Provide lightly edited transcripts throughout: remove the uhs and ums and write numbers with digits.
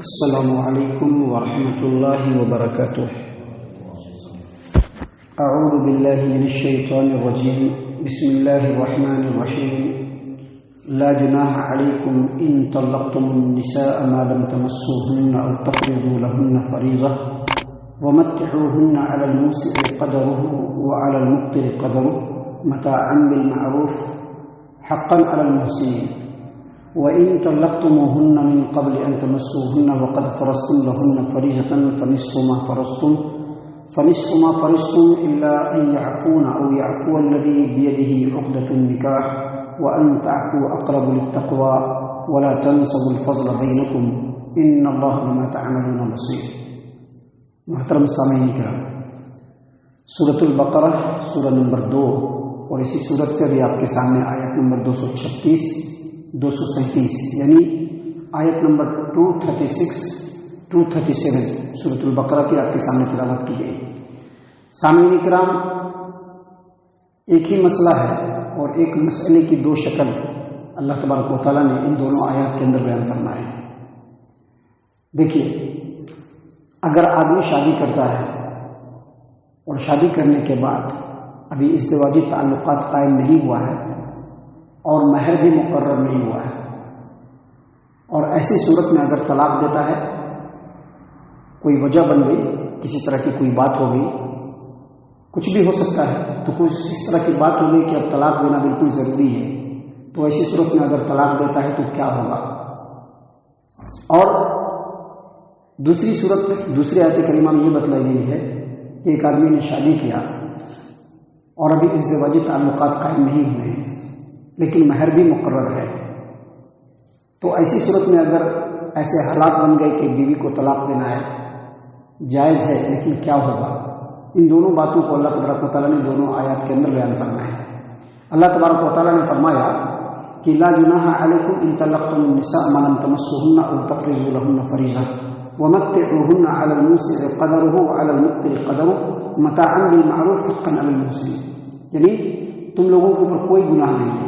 السلام علیکم ورحمۃ اللہ وبرکاتہ۔ اعوذ باللہ من الشیطان الرجیم، بسم اللہ الرحمن الرحیم۔ لا جناح علیکم ان طلقتم النساء ما لم تمسوهن او تفرضوا لهن فریضہ ومتعوهن على الموسع قدره وعلى المقتر قدره متاعا بالمعروف حقا على المحسنین۔ وَإِن طَلَّقْتُمُوهُنَّ مِن قَبْلِ أَن تَمَسُّوهُنَّ وَقَدْ فَرَضْتُمْ لَهُنَّ فَرِيضَةً فَنِصْفُ مَا فَرَضْتُمْ إِلَّا أَن يَعْفُونَ أَوْ يَعْفُوَ الَّذِي بِيَدِهِ عُقْدَةُ النِّكَاحِ وَأَن تَعْفُوا أَقْرَبُ لِلتَّقْوَىٰ وَلَا تَنسَوُا الْفَضْلَ بَيْنَكُمْ إِنَّ اللَّهَ بِمَا تَعْمَلُونَ بَصِيرٌ۔ محترم سامعین کرام، سورۃ البقرہ سورہ نمبر 2 اور اسی سورت سے بھی آپ کے سامنے آیت نمبر 236 237 یعنی آیت نمبر 236 237 سورۃ البقرہ کی آپ کے سامنے تلاوت کی گئی۔ سامعین کرام، ایک ہی مسئلہ ہے اور ایک مسئلے کی دو شکل اللہ تبارک و تعالیٰ نے ان دونوں آیات کے اندر بیان فرمائے ہیں۔ دیکھیے، اگر آدمی شادی کرتا ہے اور شادی کرنے کے بعد ابھی ازدواجی تعلقات قائم نہیں ہوا ہے اور مہر بھی مقرر نہیں ہوا ہے، اور ایسی صورت میں اگر طلاق دیتا ہے، کوئی وجہ بن گئی، کسی طرح کی کوئی بات ہو گئی، کچھ بھی ہو سکتا ہے، تو کچھ اس طرح کی بات ہو گئی کہ اب طلاق دینا بالکل ضروری ہے، تو ایسی صورت میں اگر طلاق دیتا ہے تو کیا ہوگا؟ اور دوسری صورت، دوسری آیت کریمہ میں یہ بتلائی گئی ہے کہ ایک آدمی نے شادی کیا اور ابھی ازدواجی تعلقات قائم نہیں ہوئے ہیں لیکن مہر بھی مقرر ہے، تو ایسی صورت میں اگر ایسے حالات بن گئے کہ بیوی کو طلاق دینا ہے، جائز ہے، لیکن کیا ہوگا؟ ان دونوں باتوں کو اللہ تبارک و تعالیٰ نے دونوں آیات کے اندر بیان فرمایا ہے۔ اللہ تبارک و تعالیٰ نے فرمایا کہ لا جناح علیکم ان طلقتم النساء ما لم تمسوهن او تفرضوا لهن فریضہ ومتعوهن على الموسع قدره وعلى المقتر قدره متاعا بالمعروف حقا على المحسنین، یعنی تم لوگوں کے اوپر کوئی گناہ نہیں ہے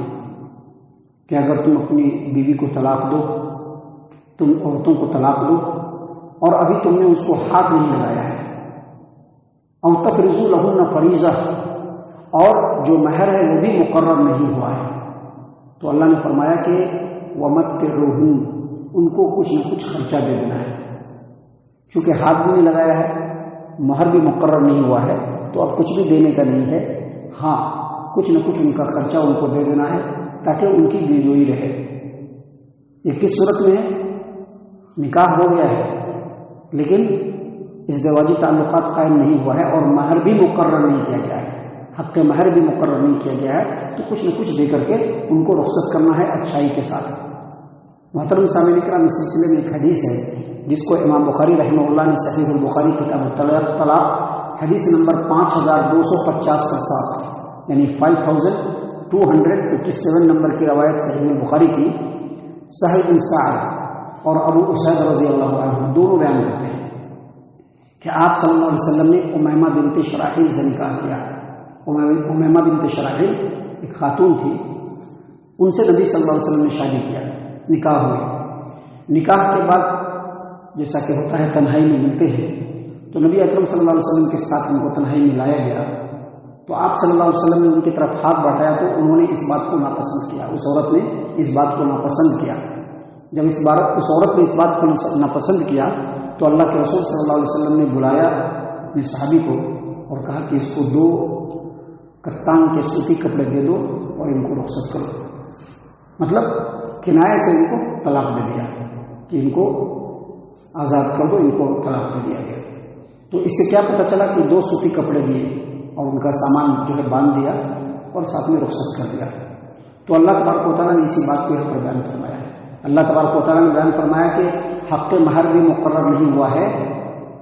کہ اگر تم اپنی بیوی کو طلاق دو، تم عورتوں کو طلاق دو اور ابھی تم نے اس کو ہاتھ نہیں لگایا ہے، اور تفرضوا لهن فریضہ، اور جو مہر ہے وہ بھی مقرر نہیں ہوا ہے، تو اللہ نے فرمایا کہ ومتعوهن، ان کو کچھ نہ کچھ خرچہ دے دینا ہے، چونکہ ہاتھ بھی نہیں لگایا ہے، مہر بھی مقرر نہیں ہوا ہے، تو اب کچھ بھی دینے کا نہیں ہے، ہاں کچھ نہ کچھ ان کا خرچہ ان کو دے دینا ہے تاکہ ان کی دلجوئی رہے۔ یہ کس صورت میں ہے؟ نکاح ہو گیا ہے لیکن ازدواجی تعلقات قائم نہیں ہوا ہے اور مہر بھی مقرر نہیں کیا گیا ہے، حق مہر بھی مقرر نہیں کیا گیا ہے، تو کچھ نہ کچھ دے کر کے ان کو رخصت کرنا ہے اچھائی کے ساتھ۔ محترم سامعین کرام، اس سلسلے میں ایک حدیث ہے جس کو امام بخاری رحمہ اللہ نے صحیح البخاری کتاب الطلاق حدیث نمبر 5250 کا ساتھ یعنی 5257 نمبر کی روایت صحیح البخاری کی سہل بن سعد اور ابو اسید رضی اللہ عنہ دونوں بیان کرتے ہیں کہ آپ صلی اللہ علیہ وسلم نے امیمہ بنت شراحیل سے نکاح کیا۔ امیمہ بنت شراحیل ایک خاتون تھی، ان سے نبی صلی اللہ علیہ وسلم نے شادی کیا، نکاح ہوئی۔ نکاح کے بعد جیسا کہ ہوتا ہے تنہائی میں ملتے ہیں، تو نبی اکرم صلی اللہ علیہ وسلم کے ساتھ ان کو تنہائی میں لایا گیا، تو آپ صلی اللہ علیہ وسلم نے ان کی طرف ہاتھ بڑھایا تو انہوں نے اس بات کو ناپسند کیا، اس عورت نے اس بات کو ناپسند کیا۔ جب اس عورت نے اس بات کو ناپسند کیا تو اللہ کے رسول صلی اللہ علیہ وسلم نے بلایا اپنے صحابی کو اور کہا کہ اس کو 2 کتان کے سوتی کپڑے دے دو اور ان کو رخصت کرو، مطلب کنایے سے ان کو طلاق دے دیا کہ ان کو آزاد کر دو، ان کو طلاق دے دیا گیا۔ تو اس سے کیا پتہ چلا کہ 2 سوتی کپڑے دیے اور ان کا سامان جو ہے باندھ دیا اور ساتھ میں رخصت کر دیا۔ تو اللہ تبارک و تعالیٰ نے اسی بات کو یہاں پر بیان فرمایا ہے۔ اللہ تبارک و تعالیٰ نے بیان فرمایا کہ حق مہر بھی مقرر نہیں ہوا ہے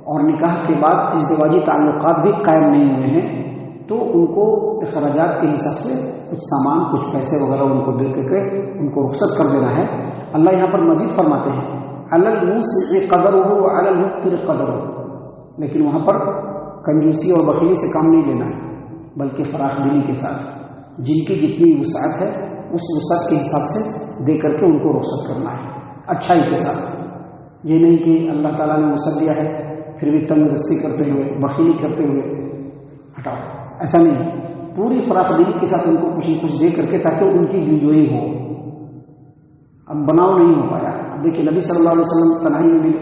اور نکاح کے بعد ازدواجی تعلقات بھی قائم نہیں ہوئے ہیں، تو ان کو اخراجات کے حساب سے کچھ سامان، کچھ پیسے وغیرہ ان کو دے کے ان کو رخصت کر دینا ہے۔ اللہ یہاں پر مزید فرماتے ہیں علی الموسع قدرہ وعلی المقتر قدرہ، لیکن وہاں پر کنجوسی اور بخیلی سے کام نہیں لینا ہے بلکہ فراخ دلی کے ساتھ، جن کی جتنی وسعت ہے اس وسعت کے حساب سے دے کر کے ان کو رخصت کرنا ہے اچھائی کے ساتھ۔ یہ نہیں کہ اللہ تعالیٰ نے وسعت دیا ہے پھر بھی تنگ دستی کرتے ہوئے بخیلی کرتے ہوئے ہٹاؤ، ایسا نہیں، پوری فراخ دلی کے ساتھ ان کو کچھ نہ کچھ دے کر کے تاکہ ان کی دلجوئی ہو۔ اب بناؤ نہیں ہو پایا۔ اب دیکھیے نبی صلی اللہ علیہ وسلم تنہائی میں ملے،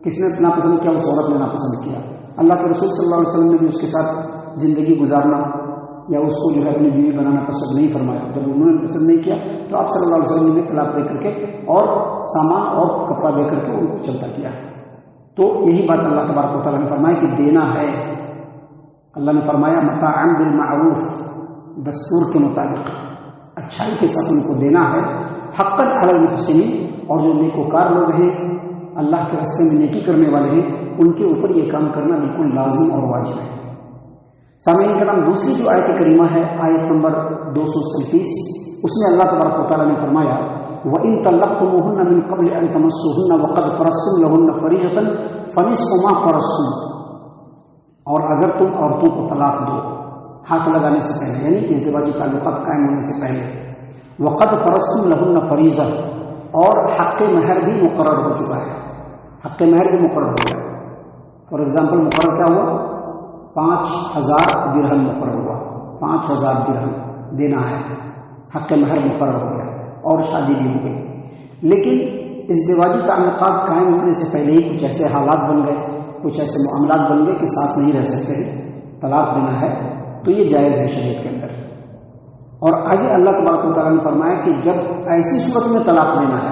کس نے ناپسند کیا؟ اس عورت نے ناپسند کیا۔ اللہ کے رسول صلی اللہ علیہ وسلم نے بھی اس کے ساتھ زندگی گزارنا یا اس کو جو ہے اپنی بیوی بنانا پسند نہیں فرمایا۔ جب انہوں نے پسند نہیں کیا تو آپ صلی اللہ علیہ وسلم نے طلاق دے کر کے اور سامان اور کپڑا دے کر کے ان کو چلتا کیا۔ تو یہی بات اللہ تبارک و تعالیٰ نے فرمایا کہ دینا ہے۔ اللہ نے فرمایا متاعا بالمعروف، دستور کے مطابق اچھائی کے ساتھ ان کو دینا ہے، حقا علی المحسنین، اور جو نیکوکار لوگ ہیں اللہ کے راستے میں نیکی کرنے والے ہیں ان کے اوپر یہ کام کرنا بالکل لازم اور واجب ہے۔ سامعین کرام، دوسری جو آیت کریمہ ہے آیت نمبر 237، اس میں اللہ تبارک و تعالیٰ نے فرمایا وَإِن طَلَّقْتُمُوهُنَّ مِن قَبْلِ أَن تَمَسُّوهُنَّ وَقَدْ فَرَضْتُمْ لَهُنَّ فَرِيضَةً فَنِصْفُ مَا فَرَضْتُمْ، اور اگر تم عورتوں کو طلاق دو ہاتھ لگانے سے پہلے، یعنی ازدواجی تعلقات قائم ہونے سے پہلے، وَقَدْ فَرَضْتُمْ لَهُنَّ فَرِيضَةً، اور حق مہر بھی مقرر ہو چکا ہے، حق مہر بھی مقرر ہو گیا۔ فار ایگزامپل مقرر کیا ہوا؟ 5000 درہم مقرر ہوا، 5000 درہم دینا ہے، حق مہر مقرر ہو گیا اور شادی بھی ہو گئی۔ لیکن ازدواجی تعلقات قائم ہونے سے پہلے ہی کچھ ایسے حالات بن گئے، کچھ ایسے معاملات بن گئے کہ ساتھ نہیں رہ سکتے، طلاق دینا ہے تو یہ جائز ہے شریعت کے اندر۔ اور آگے اللہ تبارک و تعالیٰ نے فرمایا کہ جب ایسی صورت میں طلاق دینا ہے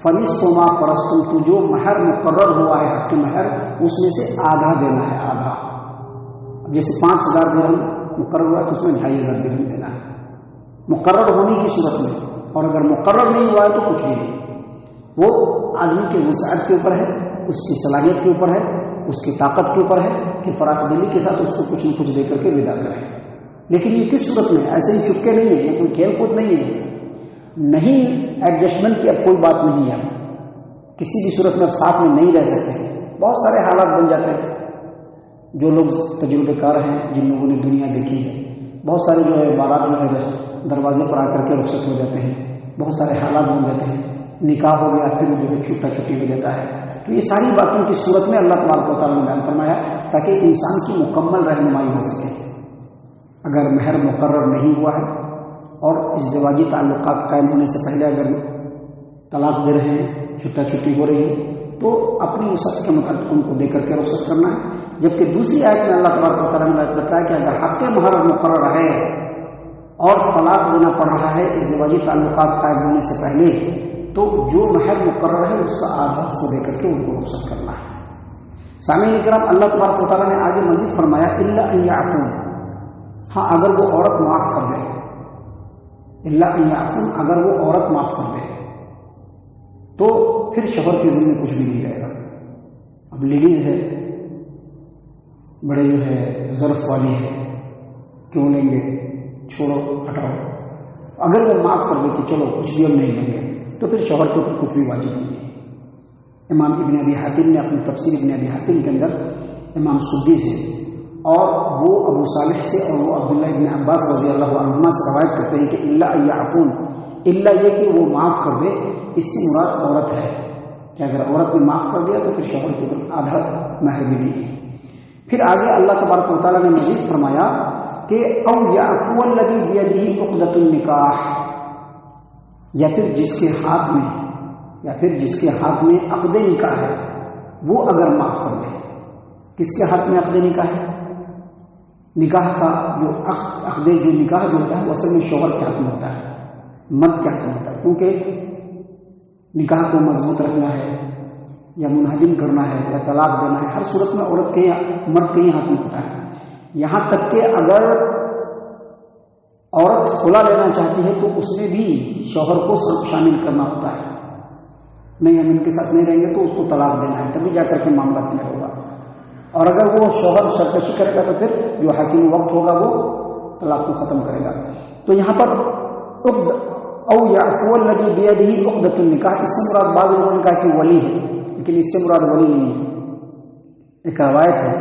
فَنِصْفُ مَا فَرَضْتُمْ، تو جو مہر مقرر ہوا ہے حق مہر، اس میں سے آدھا دینا ہے، آدھا۔ اب جیسے 5000 درہم مقرر ہوا ہے تو اس میں 2500 درہم دینا ہے مقرر ہونے کی صورت میں، اور اگر مقرر نہیں ہوا ہے تو کچھ بھی نہیں۔ وہ آدمی کے وسعت کے اوپر ہے، اس کی صلاحیت کے اوپر ہے، اس کی طاقت کے اوپر ہے کہ فراخ دلی کے ساتھ اس کو کچھ نہ کچھ دے کر کے ودا کریں۔ لیکن یہ کس صورت میں؟ ایسے ہی چپکے نہیں ہے، یہ کوئی کھیل کود نہیں ہے، نہیں ایڈجسٹمنٹ کی اب کوئی بات نہیں ہے، کسی بھی صورت میں اب ساتھ میں نہیں رہ سکتے۔ بہت سارے حالات بن جاتے ہیں، جو لوگ تجربے کار ہیں، جن لوگوں نے دنیا دیکھی ہے، بہت سارے جو ہے بارات میں دروازے پر آ کر کے رخصت ہو جاتے ہیں، بہت سارے حالات بن جاتے ہیں، نکاح ہو گیا پھر جو ہے چھوٹا چھٹی ہو جاتا ہے۔ تو یہ ساری باتوں کی صورت میں اللہ تبارک و تعالیٰ نے بیان فرمایا تاکہ انسان کی مکمل رہنمائی ہو سکے۔ اگر مہر مقرر نہیں ہوا ہے اور ازدواجی تعلقات قائم ہونے سے پہلے اگر طلاق دے رہے ہیں، چھٹا چھٹی ہو رہی ہے، تو اپنی وسعت کے مطابق ان کو دے کر کے رخصت کرنا ہے۔ جبکہ دوسری آیت میں اللہ تبارک و تعالیٰ نے بتایا کہ اگر حق مہر مقرر ہے اور طلاق دینا پڑ رہا ہے ازدواجی تعلقات قائم ہونے سے پہلے، تو جو مہر مقرر ہے اس کا آدھا اس کو دے کر کے ان کو رخصت کرنا ہے۔ سامعین کرام، اللہ تبارک و تعالیٰ نے آگے مزید فرمایا الا ان یعفون، ہاں اگر وہ عورت معاف کر دے، الا ان یعفون، اگر وہ عورت معاف کر دے تو پھر شوہر کے ذمہ کچھ بھی نہیں رہے گا۔ اب لیڈیز ہے، بڑے جو ہے ظرف والی ہے، کیوں لیں گے، چھوڑو ہٹاؤ، اگر وہ معاف کر دے کہ چلو کچھ بھی ہم نہیں لیں گے تو پھر شوہر کے اوپر کچھ بھی واجب نہیں ہے۔ امام ابن ابی حاتم نے اپنی تفسیر ابن ابی حاتم کے اندر امام سدی سے اور وہ ابو صالح سے اور وہ عبداللہ ابن عباس رضی اللہ عنہما سے روایت کرتے ہیں کہ الا ان یعفون، الا یہ کہ وہ معاف کر دے، اس سے مراد عورت ہے کہ اگر عورت نے معاف کر دیا تو پھر شوہر کے اوپر آدھا مہر بھی نہیں ہے۔ پھر آگے اللہ تبارک و تعالیٰ نے مزید فرمایا کہ او یعفو الذی بیدہ عقدۃ النکاح، یا پھر جس کے ہاتھ میں عقد نکاح ہے وہ اگر معاف کر دے۔ کس کے ہاتھ میں عقد نکاح ہے؟ نکاح کا جو عقد جو نکاح جو ہوتا ہے وہ اصل میں شوہر کے ہاتھ میں ہوتا ہے، مرد کے ہاتھ میں ہوتا ہے، کیونکہ نکاح کو مضبوط رکھنا ہے یا منہدم کرنا ہے یا طلاق دینا ہے، ہر صورت میں عورت کے مرد کے ہی ہاتھ میں ہوتا ہے۔ یہاں تک کہ اگر عورت خلا لینا چاہتی ہے تو اس میں بھی شوہر کو شامل کرنا ہوتا ہے، نہیں ہم ان کے ساتھ نہیں رہیں گے تو اس کو طلاق دینا ہے، تبھی جا کر کے معاملہ کلیئر ہوگا۔ اور اگر وہ شوہر سرکشی کرے گا تو پھر جو حاکم وقت ہوگا وہ طلاق کو ختم کرے گا۔ تو یہاں پر او یعفو الذی بیدہ عقدۃ النکاح، اس سے مراد بعض لوگوں نے کہا کہ ولی ہے، لیکن اس سے مراد ولی نہیں ہے۔ ایک روایت ہے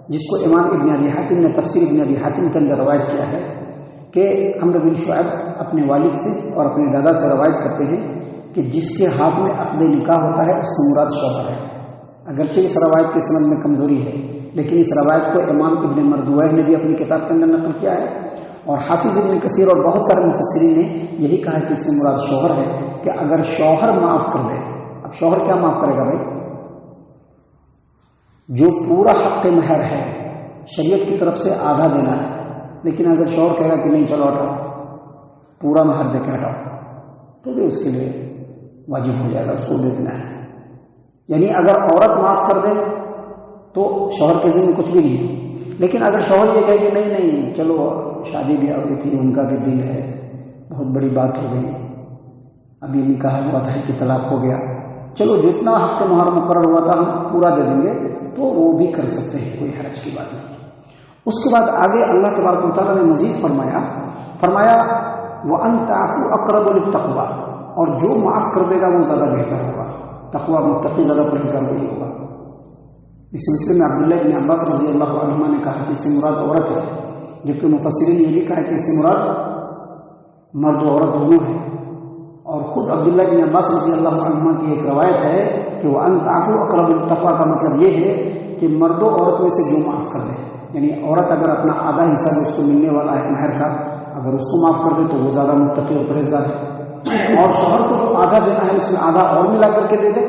جس کو امام ابن ابی حاتم نے تفسیر ابن ابی حاتم کے اندر روایت کیا ہے کہ عمرو بن شعیب اپنے والد سے اور اپنے دادا سے روایت کرتے ہیں کہ جس کے ہاتھ میں عقد نکاح ہوتا ہے اس سے مراد شوہر ہے۔ اگرچہ اس روایت کی سند میں کمزوری ہے، لیکن اس روایت کو امام ابن مردویہ نے بھی اپنی کتاب کے اندر نقل کیا ہے، اور حافظ ابن کثیر اور بہت سارے مفسرین نے یہی کہا کہ اس سے مراد شوہر ہے، کہ اگر شوہر معاف کر دے۔ اب شوہر کیا معاف کرے گا بھائی؟ جو پورا حق مہر ہے شریعت کی طرف سے آدھا دینا ہے، لیکن اگر شوہر کہے گا کہ نہیں چلو ہٹاؤ، پورا مہر دے کے ہٹاؤ، تو بھی اس کے لیے واجب ہو جائے گا، اس کو دے دینا ہے۔ یعنی اگر عورت معاف کر دے تو شوہر کے ذمہ کچھ بھی نہیں، لیکن اگر شوہر یہ کہے کہ نہیں نہیں چلو شادی بھی ہو گئی تھی، ان کا بھی دل ہے، بہت بڑی بات ہو گئی، ابھی نکاح ہوا تھا کہ طلاق ہو گیا، چلو جتنا حق مہر مقرر ہوا تھا ہم پورا دے دیں گے، تو وہ بھی کر سکتے ہیں، کوئی حرج کی بات نہیں۔ اس کے بعد آگے اللہ تبارک و تعالیٰ نے مزید فرمایا وَأَن تَعْفُوا أَقْرَبُ لِلتَّقْوَىٰ، اور جو معاف کر دے گا وہ زیادہ بہتر ہوگا، تقویٰ متقی زیادہ پرہیزگار وہی ہوگا۔ اس سلسلے میں عبداللہ بن عباس رضی اللہ عنہما نے کہا کہ اس سے مراد عورت ہے، جبکہ مفسرین نے یہ بھی کہا کہ اس سے مراد مرد و عورت دونوں ہے، اور خود عبداللہ بن عباس رضی اللہ عنہما کی ایک روایت ہے کہ وَأَن تَعْفُوا أَقْرَبُ لِلتَّقْوَىٰ کا مطلب یہ ہے کہ مرد و عورت میں سے جو معاف کر دے، یعنی عورت اگر اپنا آدھا حصہ جو اس کو ملنے والا ہے مہر کا اگر اس کو معاف کر دے تو وہ زیادہ متقی اور پرہیزگار ہے، اور شوہر کو جو آدھا دینا ہے اس میں آدھا اور ملا کر کے دے دے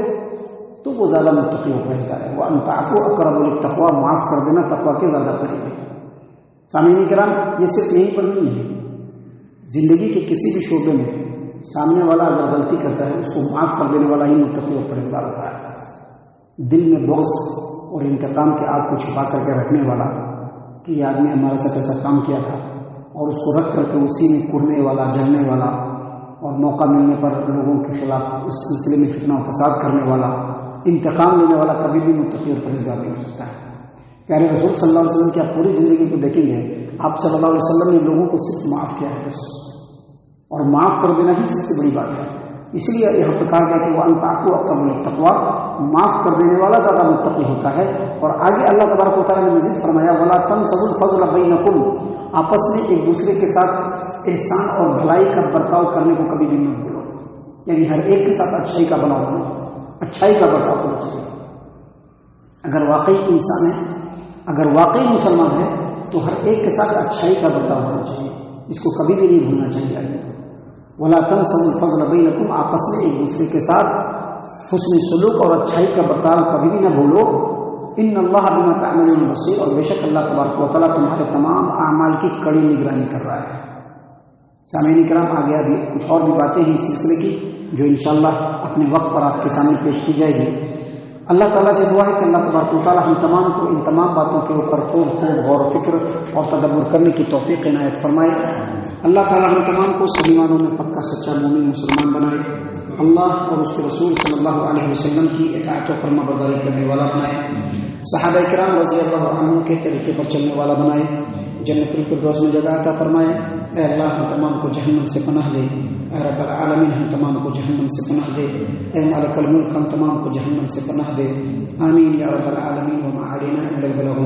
تو وہ زیادہ متقی اور پرہیزگار ہے۔ وَأَن تَعْفُوا أَقْرَبُ لِلتَّقْوَىٰ، معاف کر دینا تقویٰ کے زیادہ قریب ہے۔ سامعین کرام، یہ صرف یہیں پر نہیں ہے، زندگی کے کسی بھی شعبے میں سامنے والا اگر غلطی کرتا ہے اس کو معاف کر دینے والا ہی متقی اور پرہیزگار ہوتا ہے۔ دل میں بغض اور انتقام کے آگ کو چھپا کر کے رکھنے والا کہ یہ آدمی ہمارے ساتھ ایسا کام کیا تھا، اور اس کو رکھ کر کے اسی میں کڑنے والا، جلنے والا، اور موقع ملنے پر لوگوں کے خلاف اس سلسلے میں فتنہ و فساد کرنے والا، انتقام لینے والا کبھی بھی متقی اور پرہیزگار نہیں ہو سکتا ہے۔ پیارے رسول صلی اللہ علیہ وسلم کی آپ پوری زندگی کو دیکھیں گے، آپ صلی اللہ علیہ وسلم نے لوگوں کو صرف معاف کیا ہے بس، اور معاف کر دینا ہی سب سے بڑی بات ہے۔ اس لیے یہاں پہ کہا گیا کہ وَأَن تَعْفُوا أَقْرَبُ لِلتَّقْوَىٰ، معاف کر دینے والا زیادہ متقی ہوتا ہے۔ اور آگے اللہ تبارک و تعالیٰ نے مزید فرمایا وَلَا تَنسَوُا الْفَضْلَ بَيْنَكُمْ، آپس میں ایک دوسرے کے ساتھ احسان اور بھلائی کا برتاؤ کرنے کو کبھی بھی مت بھولو، یعنی ہر ایک کے ساتھ اچھائی کا بناؤ کرو، اچھائی کا برتاؤ کرنا چاہیے۔ اگر واقعی انسان ہے، اگر واقعی مسلمان ہے تو ہر ایک کے ساتھ اچھائی کا برتاؤ ہونا چاہیے، اس کو کبھی بھی نہیں بھولنا چاہیے۔ وَلَا تَنسَوُا الْفَضْلَ بَيْنَكُمْ، آپس میں ایک دوسرے کے ساتھ حسن سلوک اور اچھائی کا برتاؤ کبھی بھی نہ بھولو۔ ان اللہ بما تعملون بصیر، اور بے شک اللہ تبارک و تعالیٰ تمہارے تمام اعمال کی کڑی نگرانی کر رہا ہے۔ سامعین کرام، آگے ابھی کچھ اور بھی باتیں ہیں اس سلسلے کی جو انشاءاللہ اپنے وقت پر آپ کے سامنے پیش کی جائے گی۔ اللہ تعالیٰ سے دعا ہے کہ اللہ تبارک و تعالیٰ ہم تمام کو ان تمام باتوں کے اوپر خوب غور و فکر اور تدبر کرنے کی توفیق عنایت فرمائے۔ اللہ تعالیٰ ہم تمام کو صحیح معنوں میں پکا سچا مومن مسلمان بنائے، اللہ اور اس کے رسول صلی اللہ علیہ وسلم کی اطاعت و فرما برداری کرنے والا بنائے، صحابہ کرام رضی اللہ عنہم کے طریقے پر چلنے والا بنائے، جنت الفردوس میں جگہ عطا فرمائے۔ اے اللہ ہم تمام کو جہنم سے پناہ دے، اے رب العالمین ہم تمام کو جہنم سے پناہ دے، اے مالک الملک ہم تمام کو جہنم سے پناہ دے، آمین یا رب العالمین۔ وما علینا الا البلاغ۔